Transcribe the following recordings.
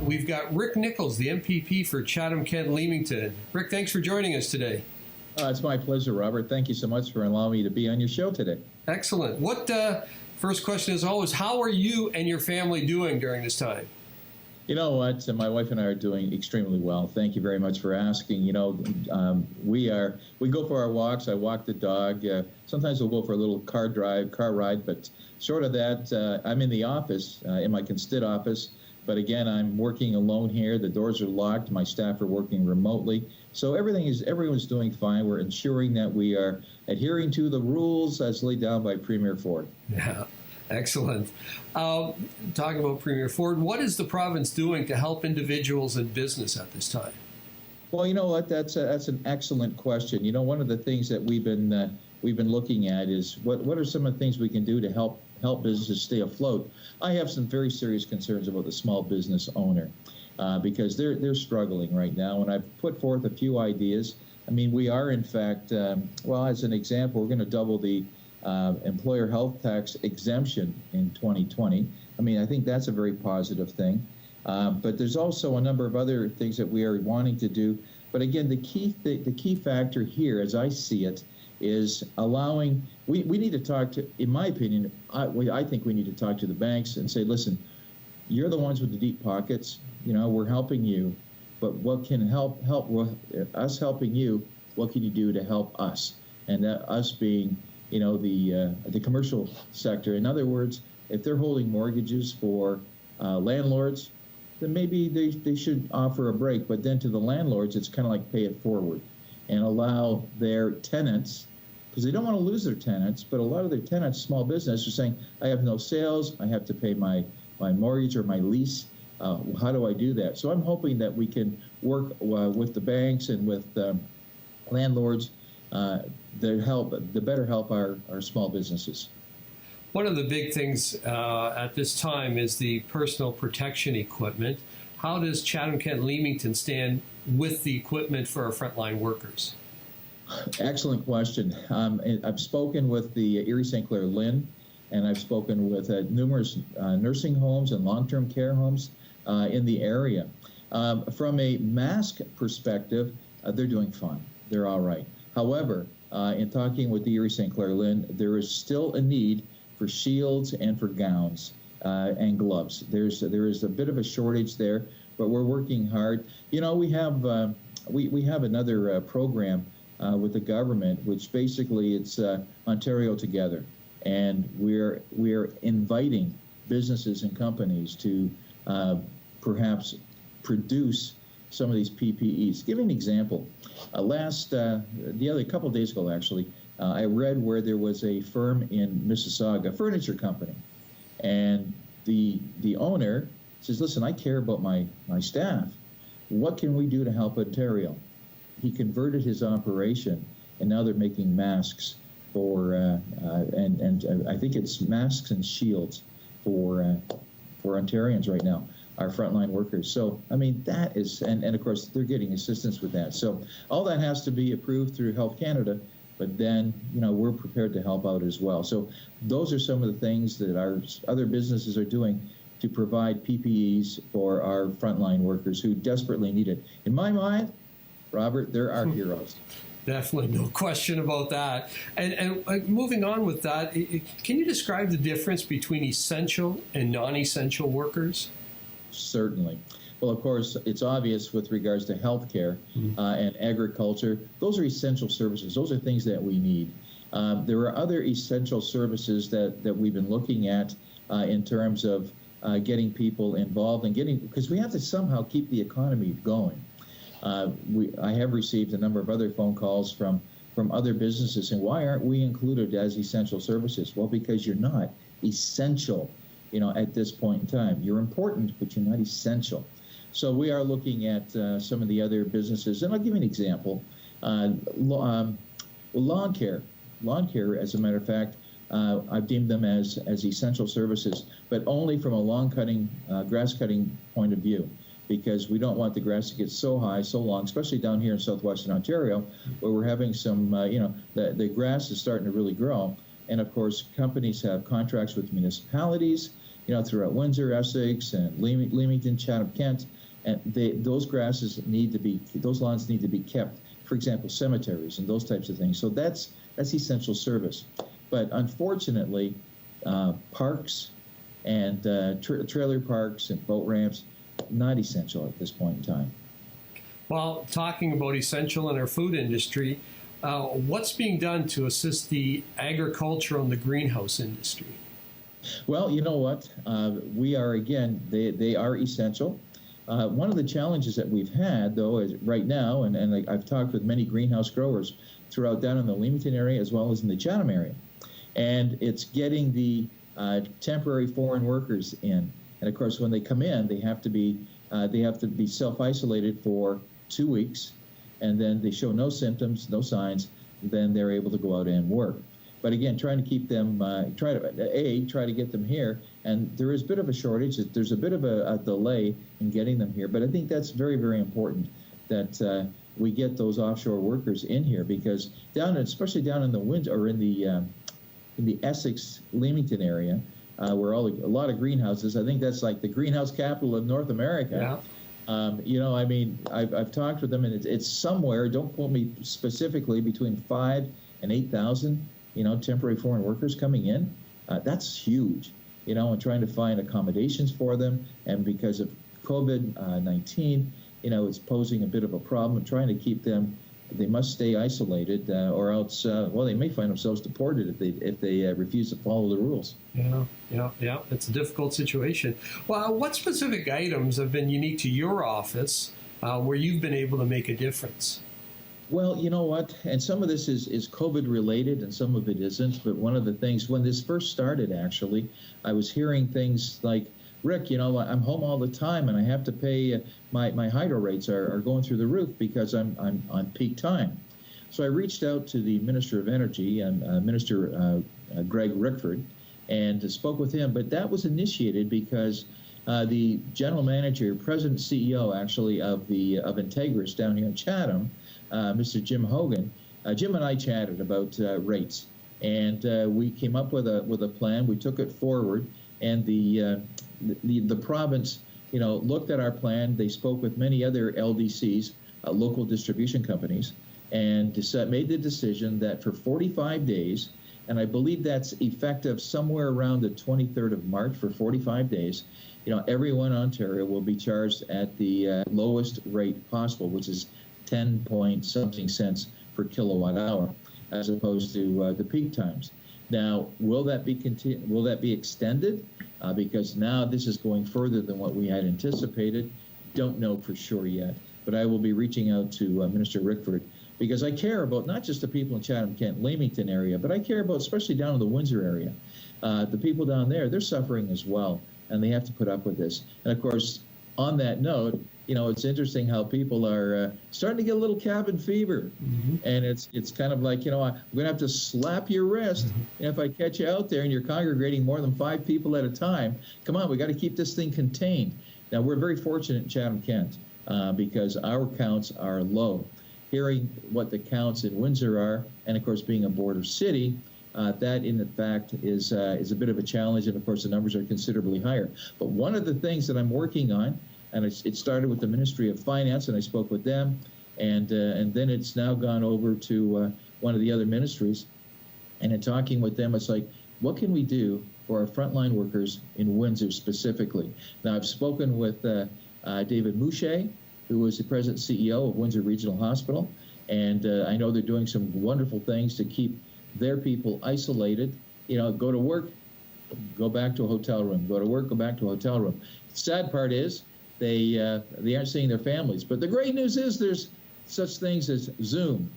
we've got Rick Nicholls, the MPP for Chatham-Kent-Leamington. Rick, thanks for joining us today. It's my pleasure, Robert. Thank you so much for allowing me to be on your show today. Excellent. First question is always, how are you and your family doing during this time? You know what? My wife and I are doing extremely well. Thank you very much for asking. We go for our walks. I walk the dog. Sometimes we'll go for a little car ride, but short of that, I'm in the office, in my Constitut office. But again, I'm working alone here. The doors are locked. My staff are working remotely. So everyone's doing fine. We're ensuring that we are adhering to the rules as laid down by Premier Ford. Yeah. Excellent. Talking about Premier Ford, what is the province doing to help individuals and business at this time? Well, you know what? That's an excellent question. One of the things that we've been looking at is what are some of the things we can do to help businesses stay afloat. I have some very serious concerns about the small business owner because they're struggling right now, and I've put forth a few ideas. I mean, we are in fact, as an example, we're going to double the employer health tax exemption in 2020. I mean, I think that's a very positive thing. But there's also a number of other things that we are wanting to do. But again, the key factor here, as I see it, is allowing. We need to talk to. In my opinion, I think we need to talk to the banks and say, listen, you're the ones with the deep pockets. We're helping you, but what can help us helping you? What can you do to help us? And that us being the commercial sector. In other words, if they're holding mortgages for landlords, then maybe they should offer a break. But then to the landlords, it's kind of like pay it forward and allow their tenants, because they don't want to lose their tenants, but a lot of their tenants, small business, are saying, I have no sales, I have to pay my mortgage or my lease. How do I do that? So I'm hoping that we can work with the banks and with landlords to better help our small businesses. One of the big things at this time is the personal protection equipment. How does Chatham-Kent-Leamington stand with the equipment for our frontline workers? Excellent question. I've spoken with the Erie St. Clair Lynn, and I've spoken with numerous nursing homes and long-term care homes in the area. From a mask perspective, they're doing fine. They're all right. However, in talking with the Erie St. Clair Lynn, there is still a need for shields and for gowns and gloves. There is a bit of a shortage there, but we're working hard. We have another program with the government, which basically it's Ontario Together, and we're inviting businesses and companies to perhaps produce some of these PPEs. Give you an example. A couple of days ago, actually, I read where there was a firm in Mississauga, a furniture company, and the owner says, listen, I care about my staff. What can we do to help Ontario? He converted his operation, and now they're making masks for, and I think it's masks and shields for Ontarians right now, our frontline workers. So, I mean, that is, and of course, they're getting assistance with that. So all that has to be approved through Health Canada, but then, we're prepared to help out as well. So those are some of the things that our other businesses are doing to provide PPEs for our frontline workers who desperately need it. In my mind, Robert, they're our heroes. Definitely, no question about that. And moving on with that, can you describe the difference between essential and non-essential workers? Certainly. Well, of course, it's obvious with regards to healthcare and agriculture. Those are essential services. Those are things that we need. There are other essential services that we've been looking at in terms of getting people involved and because we have to somehow keep the economy going. I have received a number of other phone calls from other businesses saying, why aren't we included as essential services? Well, because you're not essential, at this point in time. You're important, but you're not essential. So we are looking at some of the other businesses, and I'll give you an example. Lawn care. Lawn care, as a matter of fact, I've deemed them as essential services, but only from a lawn cutting, grass cutting point of view, because we don't want the grass to get so high, so long, especially down here in southwestern Ontario, where we're having some, the grass is starting to really grow. And of course, companies have contracts with municipalities, throughout Windsor, Essex, and Leamington, Chatham-Kent, and those those lawns need to be kept. For example, cemeteries and those types of things. So that's essential service. But unfortunately, parks and trailer parks and boat ramps, not essential at this point in time. Well, talking about essential in our food industry, what's being done to assist the agriculture and the greenhouse industry? Well, you know what? We are, again, they are essential. One of the challenges that we've had, though, is right now, and I've talked with many greenhouse growers throughout down in the Leamington area as well as in the Chatham area, and it's getting the temporary foreign workers in. And of course, when they come in, they have to be self-isolated for 2 weeks, and then they show no symptoms, no signs. Then they're able to go out and work. But again, trying to keep them, try to get them here. And there is a bit of a shortage. There's a bit of a delay in getting them here. But I think that's very, very important that we get those offshore workers in here, because especially down in the Windsor or in the Essex Leamington area, where a lot of greenhouses. I think that's like the greenhouse capital of North America. Yeah. I've talked with them, and it's somewhere. Don't quote me specifically, between 5,000 and 8,000. Temporary foreign workers coming in. That's huge, and trying to find accommodations for them. And because of COVID-19, it's posing a bit of a problem, and trying to keep them, they must stay isolated, or else, they may find themselves deported if they refuse to follow the rules. Yeah. It's a difficult situation. Well, what specific items have been unique to your office where you've been able to make a difference? Well, you know what? And some of this is COVID related and some of it isn't. But one of the things, when this first started, actually, I was hearing things like, Rick, I'm home all the time and I have to pay, my hydro rates are going through the roof because I'm on peak time. So I reached out to the Minister of Energy and Minister Greg Rickford and spoke with him. But that was initiated because the general manager, president, CEO, actually, of Integris down here in Chatham, Mr. Jim Hogan, Jim and I chatted about rates, and we came up with a plan. We took it forward, and the province, looked at our plan. They spoke with many other LDCs, local distribution companies, and made the decision that for 45 days, and I believe that's effective somewhere around the 23rd of March, for 45 days, everyone in Ontario will be charged at the lowest rate possible, which is 10 point something cents per kilowatt hour, as opposed to the peak times. Now, will that be extended? Because now this is going further than what we had anticipated. Don't know for sure yet, but I will be reaching out to Minister Rickford, because I care about not just the people in Chatham-Kent-Leamington area, but I care about especially down in the Windsor area. The people down there, they're suffering as well, and they have to put up with this. And of course, on that note, it's interesting how people are starting to get a little cabin fever. Mm-hmm. And it's kind of like, I'm going to have to slap your wrist if I catch you out there and you're congregating more than 5 people at a time. Come on, we got to keep this thing contained. Now, we're very fortunate in Chatham-Kent because our counts are low. Hearing what the counts in Windsor are, and of course being a border city, that in fact is a bit of a challenge, and of course the numbers are considerably higher. But one of the things that I'm working on, and it started with the Ministry of Finance, and I spoke with them, and then it's now gone over to one of the other ministries, and in talking with them, it's like, what can we do for our frontline workers in Windsor specifically? Now, I've spoken with David Mouche, who is the president and CEO of Windsor Regional Hospital, and I know they're doing some wonderful things to keep their people isolated. Go to work, go back to a hotel room. Go to work, go back to a hotel room. The sad part is they aren't seeing their families. But the great news is there's such things as Zoom,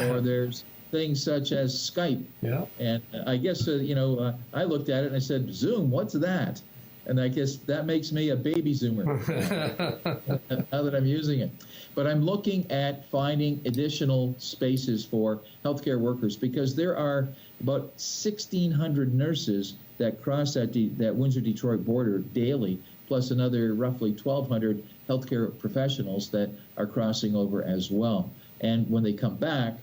or there's things such as Skype. Yeah. And I guess, I looked at it and I said, Zoom, what's that? And I guess that makes me a baby Zoomer now that I'm using it. But I'm looking at finding additional spaces for healthcare workers, because there are about 1,600 nurses that cross that Windsor-Detroit border daily, plus another roughly 1,200 healthcare professionals that are crossing over as well. And when they come back,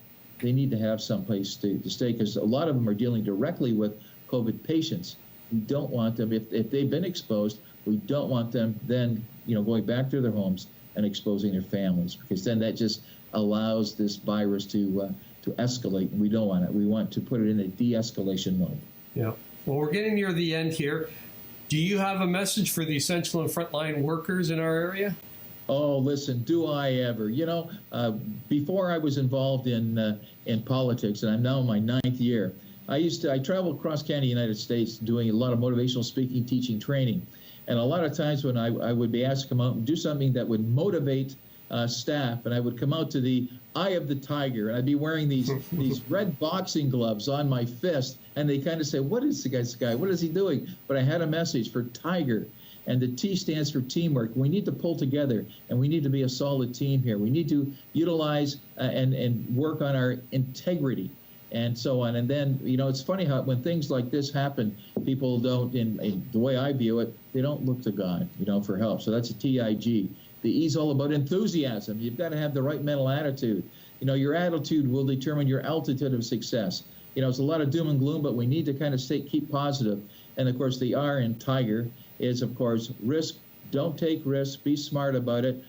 they need to have some place to stay, because a lot of them are dealing directly with COVID patients. We don't want them, if they've been exposed, we don't want them then, going back to their homes and exposing their families, because then that just allows this virus to escalate. We don't want it. We want to put it in a de-escalation mode. Yeah. Well, we're getting near the end here. Do you have a message for the essential and frontline workers in our area? Oh, listen, do I ever? Before I was involved in politics, and I'm now in my 9th year, I traveled across Canada, United States, doing a lot of motivational speaking, teaching, training. And a lot of times when I would be asked to come out and do something that would motivate staff, and I would come out to the eye of the tiger, and I'd be wearing these red boxing gloves on my fist, and they kind of say, what is this guy? What is he doing? But I had a message for tiger, and the T stands for teamwork. We need to pull together, and we need to be a solid team here. We need to utilize and work on our integrity and so on. And then, it's funny how when things like this happen, people don't, in the way I view it, they don't look to God, for help. So that's a TIG. The E is all about enthusiasm. You've got to have the right mental attitude. Your attitude will determine your altitude of success. It's a lot of doom and gloom, but we need to kind of keep positive. And of course, the R in tiger is, of course, risk. Don't take risks. Be smart about it.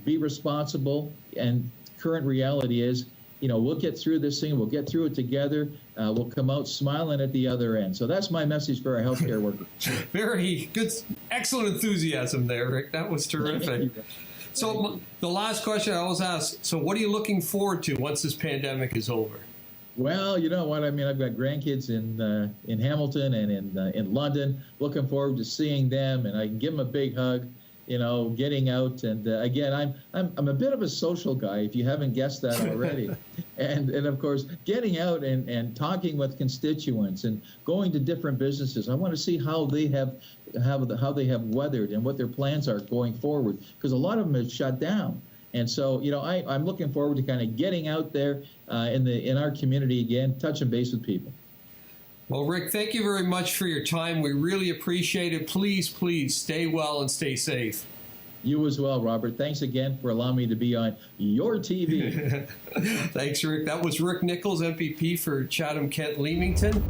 Be responsible. And current reality is, we'll get through this thing. We'll get through it together. We'll come out smiling at the other end. So that's my message for our healthcare workers. Very good. Excellent enthusiasm there, Rick. That was terrific. So the last question I always ask, so what are you looking forward to once this pandemic is over? Well, you know what? I mean, I've got grandkids in Hamilton and in London. Looking forward to seeing them, and I can give them a big hug. Getting out, and again, I'm a bit of a social guy, if you haven't guessed that already, and of course, getting out and talking with constituents and going to different businesses. I want to see how they have weathered and what their plans are going forward, because a lot of them have shut down. And so, I'm looking forward to kind of getting out there in our community again, touching base with people. Well, Rick, thank you very much for your time. We really appreciate it. Please, please stay well and stay safe. You as well, Robert. Thanks again for allowing me to be on your TV. Thanks, Rick. That was Rick Nicholls, MPP for Chatham-Kent-Leamington.